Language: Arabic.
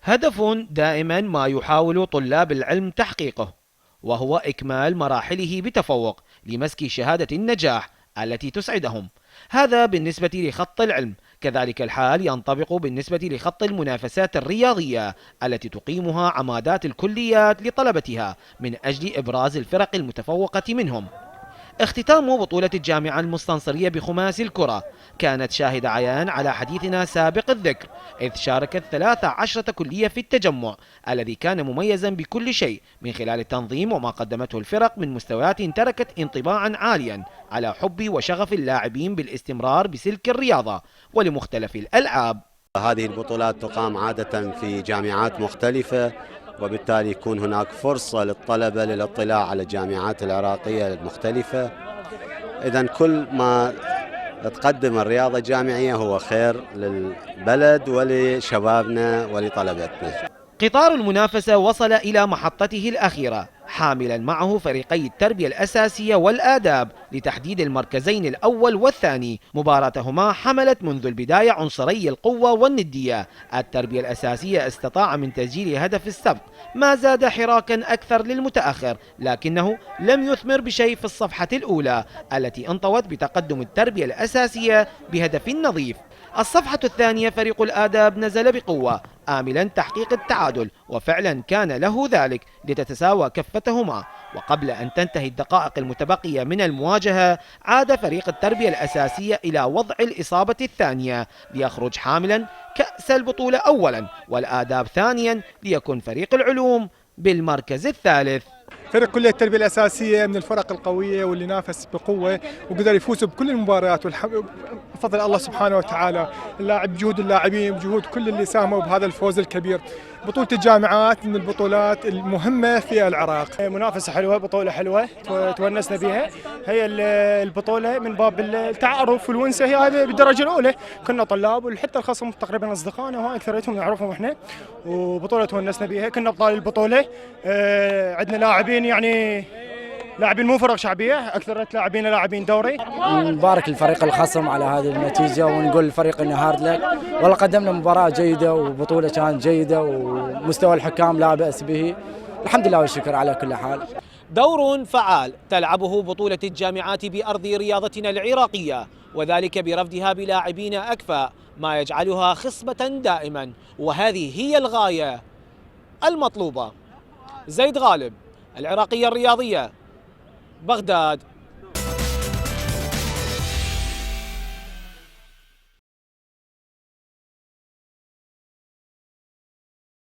هدف دائما ما يحاول طلاب العلم تحقيقه، وهو إكمال مراحله بتفوق لمسك شهادة النجاح التي تسعدهم. هذا بالنسبة لخط العلم، كذلك الحال ينطبق بالنسبة لخط المنافسات الرياضية التي تقيمها عمادات الكليات لطلبتها من أجل إبراز الفرق المتفوقة منهم. اختتام بطولة الجامعة المستنصرية بخماسي الكرة كانت شاهد عيان على حديثنا سابق الذكر، إذ شاركت 13 كلية في التجمع الذي كان مميزا بكل شيء من خلال التنظيم وما قدمته الفرق من مستويات تركت انطباعا عاليا على حب وشغف اللاعبين بالاستمرار بسلك الرياضة ولمختلف الألعاب. هذه البطولات تقام عادة في جامعات مختلفة، وبالتالي يكون هناك فرصة للطلبة للاطلاع على الجامعات العراقية المختلفة. إذن كل ما تقدم الرياضة الجامعية هو خير للبلد ولشبابنا ولطلبتنا. قطار المنافسة وصل إلى محطته الأخيرة حاملا معه فريقي التربية الأساسية والآداب لتحديد المركزين الأول والثاني. مباراتهما حملت منذ البداية عنصري القوة والندية. التربية الأساسية استطاع من تسجيل هدف السبق، ما زاد حراكا أكثر للمتأخر، لكنه لم يثمر بشيء في الصفحة الأولى التي انطوت بتقدم التربية الأساسية بهدف نظيف. الصفحة الثانية فريق الآداب نزل بقوة آملا تحقيق التعادل، وفعلا كان له ذلك لتتساوى كفتهما. وقبل أن تنتهي الدقائق المتبقية من المواجهة عاد فريق التربية الأساسية إلى وضع الإصابة الثانية ليخرج حاملا كأس البطولة أولا، والآداب ثانيا، ليكون فريق العلوم بالمركز الثالث. فريق كلية التربية الأساسية من الفرق القوية واللي نافس بقوة وقدر يفوز بكل المباريات بفضل الله سبحانه وتعالى. جهود اللاعبين بجهود كل اللي ساهموا بهذا الفوز الكبير. بطولة الجامعات من البطولات المهمة في العراق. منافسة حلوة، بطولة حلوة تونسنا بها. هي البطولة من باب التعارف والونسة، هي هذه بالدرجة الأولى. كنا طلاب وحتى الخصم تقريبا أصدقائنا وأكثرتهم نعرفهم إحنا، وبطولة تونسنا بها. كنا أبطال البطولة. عندنا لاعبين يعني لاعبين مو فرق شعبية، أكثر لاعبين دوري. نبارك الفريق الخصم على هذه النتيجة، ونقول للفريق إنه هارد لك. والله قدمنا مباراة جيدة وبطولة كانت جيدة، ومستوى الحكام لا بأس به. الحمد لله والشكر على كل حال. دور فعال تلعبه بطولة الجامعات بأرض رياضتنا العراقية، وذلك برفدها بلاعبين أكفأ، ما يجعلها خصبة دائما، وهذه هي الغاية المطلوبة. زيد غالب، العراقية الرياضية، بغداد.